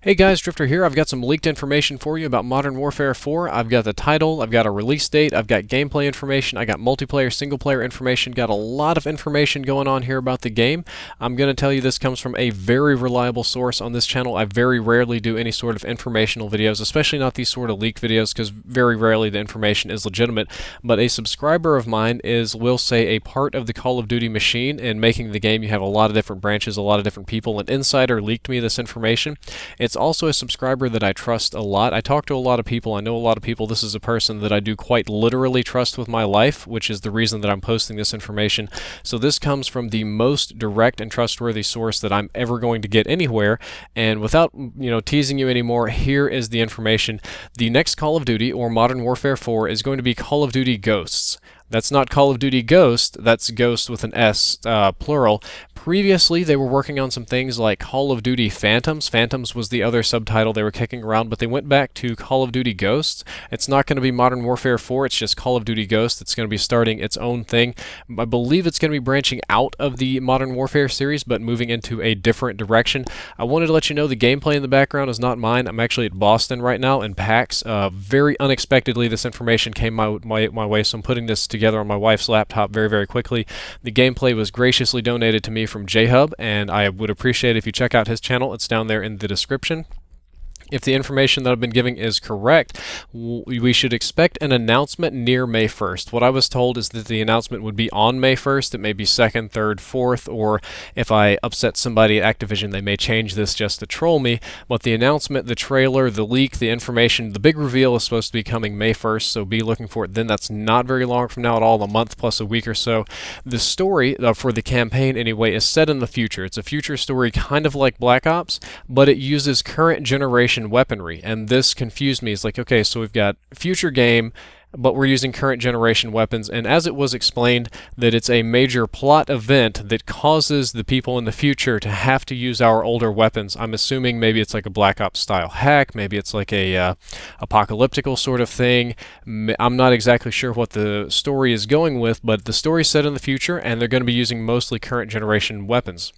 Hey guys, Drifter here. I've got some leaked information for you about Modern Warfare 4. I've got the title, I've got a release date, I've got gameplay information, I got multiplayer, single player information, got a lot of information going on here about the game. I'm going to tell you this comes from a very reliable source on this channel. I very rarely do any sort of informational videos, especially not these sort of leaked videos, because very rarely the information is legitimate. But a subscriber of mine is, we'll say, a part of the Call of Duty machine. In making the game, you have a lot of different branches, a lot of different people. An insider leaked me this information. It's also a subscriber that I trust a lot. I talk to a lot of people. I know a lot of people. This is a person that I do quite literally trust with my life, which is the reason that I'm posting this information. So this comes from the most direct and trustworthy source that I'm ever going to get anywhere. And without, teasing you anymore, here is the information. The next Call of Duty, or Modern Warfare 4, is going to be Call of Duty Ghosts. That's not Call of Duty Ghost, that's Ghost with an S, plural. Previously, they were working on some things like Call of Duty Phantoms. Phantoms was the other subtitle they were kicking around, but they went back to Call of Duty Ghosts. It's not going to be Modern Warfare 4, it's just Call of Duty Ghosts. It's going to be starting its own thing. I believe it's going to be branching out of the Modern Warfare series, but moving into a different direction. I wanted to let you know the gameplay in the background is not mine. I'm actually at Boston right now in PAX. Very unexpectedly, this information came my way, so I'm putting this together on my wife's laptop very, very quickly. The gameplay was graciously donated to me from J-Hub, and I would appreciate it if you check out his channel. It's down there in the description. If the information that I've been giving is correct, we should expect an announcement near May 1st. What I was told is that the announcement would be on May 1st. It may be 2nd, 3rd, 4th, or if I upset somebody at Activision, they may change this just to troll me. But the announcement, the trailer, the leak, the information, the big reveal is supposed to be coming May 1st, so be looking for it then. That's not very long from now at all, a month plus a week or so. The story, for the campaign anyway, is set in the future. It's a future story kind of like Black Ops, but it uses current generation weaponry, and this confused me. It's like, okay, so we've got future game, but we're using current generation weapons, and as it was explained, that it's a major plot event that causes the people in the future to have to use our older weapons. I'm assuming maybe it's like a Black Ops style hack, maybe it's like a apocalyptical sort of thing. I'm not exactly sure what the story is going with, but the story's set in the future, and they're going to be using mostly current generation weapons.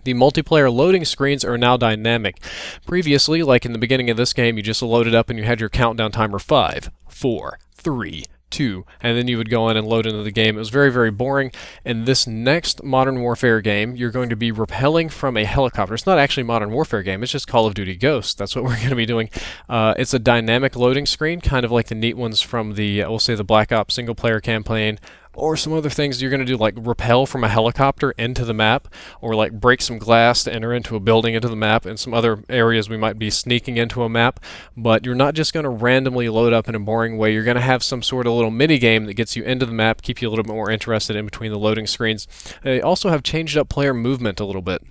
The multiplayer loading screens are now dynamic. Previously, like in the beginning of this game, you just loaded up and you had your countdown timer 5, 4, 3, 2, and then you would go in and load into the game. It was very, very boring. In this next Modern Warfare game, you're going to be rappelling from a helicopter. It's not actually a Modern Warfare game, it's just Call of Duty Ghosts. That's what we're going to be doing. It's a dynamic loading screen, kind of like the neat ones from the, we'll say, the Black Ops single-player campaign, or some other things you're going to do, like rappel from a helicopter into the map, or like break some glass to enter into a building into the map, and some other areas we might be sneaking into a map. But you're not just going to randomly load up in a boring way. You're going to have some sort of little mini game that gets you into the map, keep you a little bit more interested in between the loading screens. They also have changed up player movement a little bit.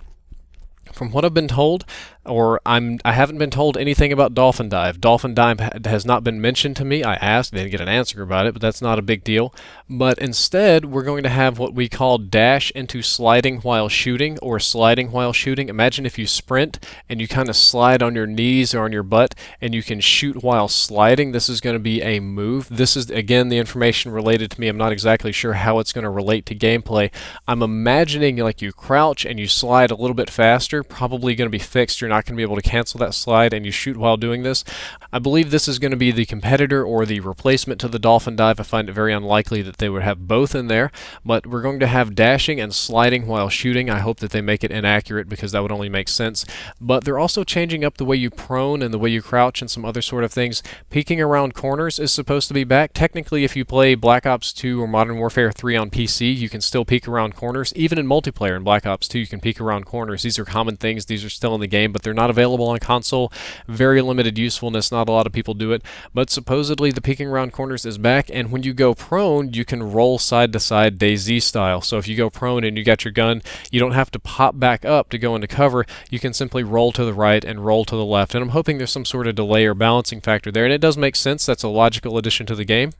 From what I've been told, or I haven't been told anything about Dolphin Dive. Dolphin Dive has not been mentioned to me. I asked, didn't get an answer about it, but that's not a big deal. But instead, we're going to have what we call dash into sliding while shooting, or sliding while shooting. Imagine if you sprint and you kind of slide on your knees or on your butt, and you can shoot while sliding. This is going to be a move. This is, again, the information related to me. I'm not exactly sure how it's going to relate to gameplay. I'm imagining like you crouch and you slide a little bit faster, probably going to be fixed. You're not going to be able to cancel that slide, and you shoot while doing this. I believe this is going to be the competitor or the replacement to the Dolphin Dive. I find it very unlikely that they would have both in there, but we're going to have dashing and sliding while shooting. I hope that they make it inaccurate, because that would only make sense. But they're also changing up the way you prone and the way you crouch and some other sort of things. Peeking around corners is supposed to be back. Technically, if you play Black Ops 2 or Modern Warfare 3 on PC, you can still peek around corners. Even in multiplayer in Black Ops 2, you can peek around corners. These are common things. These are still in the game, but they're not available on console. Very limited usefulness. Not a lot of people do it, but supposedly the peeking around corners is back, and when you go prone, you can roll side to side DayZ style. So if you go prone and you got your gun, you don't have to pop back up to go into cover. You can simply roll to the right and roll to the left, and I'm hoping there's some sort of delay or balancing factor there, and it does make sense. That's a logical addition to the game.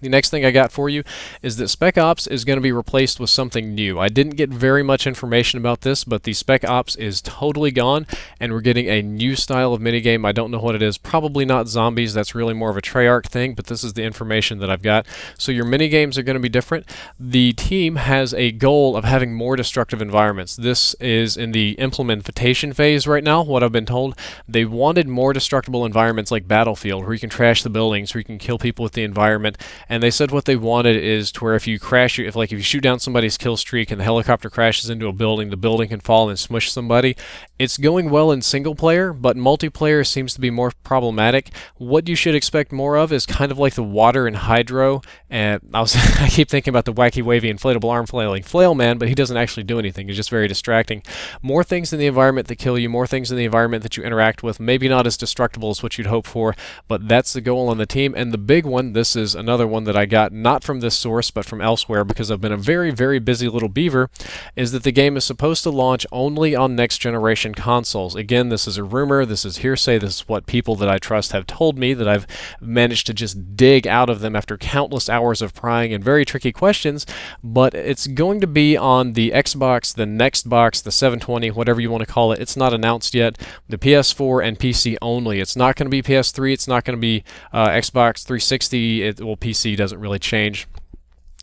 The next thing I got for you is that Spec Ops is going to be replaced with something new. I didn't get very much information about this, but the Spec Ops is totally gone, and we're getting a new style of minigame. I don't know what it is. Probably not zombies. That's really more of a Treyarch thing, but this is the information that I've got. So your minigames are going to be different. The team has a goal of having more destructive environments. This is in the implementation phase right now, what I've been told. They wanted more destructible environments like Battlefield, where you can trash the buildings, where you can kill people with the environment. And they said what they wanted is to where if you shoot down somebody's kill streak and the helicopter crashes into a building, the building can fall and smush somebody. It's going well in single player, but multiplayer seems to be more problematic. What you should expect more of is kind of like the water and hydro. And I keep thinking about the wacky wavy inflatable arm flailing flail man, but he doesn't actually do anything. He's just very distracting. More things in the environment that kill you, more things in the environment that you interact with. Maybe not as destructible as what you'd hope for, but that's the goal on the team. And the big one, this is another one that I got not from this source but from elsewhere because I've been a very, very busy little beaver, is that the game is supposed to launch only on next generation consoles. Again, this is a rumor, this is hearsay, this is what people that I trust have told me, that I've managed to just dig out of them after countless hours of prying and very tricky questions, but it's going to be on the Xbox, the next box, the 720, whatever you want to call it. It's not announced yet. The PS4 and PC only. It's not going to be PS3, it's not going to be Xbox 360, well, PC doesn't really change.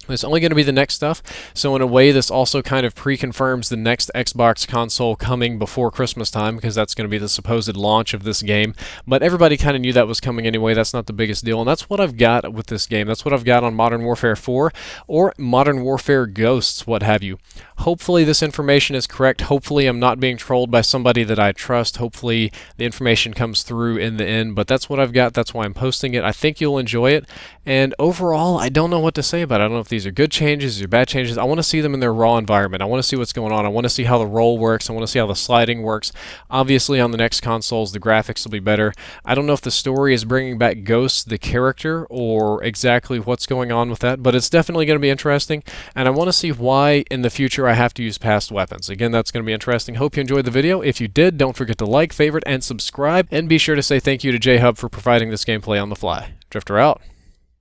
It's only going to be the next stuff, so in a way this also kind of pre-confirms the next Xbox console coming before Christmas time, because that's going to be the supposed launch of this game. But everybody kind of knew that was coming anyway. That's not the biggest deal, and that's what I've got with this game. That's what I've got on Modern Warfare 4, or Modern Warfare Ghosts, what have you. Hopefully this information is correct. Hopefully I'm not being trolled by somebody that I trust. Hopefully the information comes through in the end, but that's what I've got. That's why I'm posting it. I think you'll enjoy it, and overall I don't know what to say about it. I don't know if these are good changes or bad changes. I want to see them in their raw environment. I want to see what's going on. I want to see how the roll works. I want to see how the sliding works. Obviously on the next consoles the graphics will be better. I don't know if the story is bringing back Ghost the character or exactly what's going on with that, but it's definitely going to be interesting, and I want to see why in the future I have to use past weapons. Again, that's going to be interesting. Hope you enjoyed the video. If you did, don't forget to like, favorite, and subscribe, and be sure to say thank you to J-Hub for providing this gameplay on the fly. Drifter out.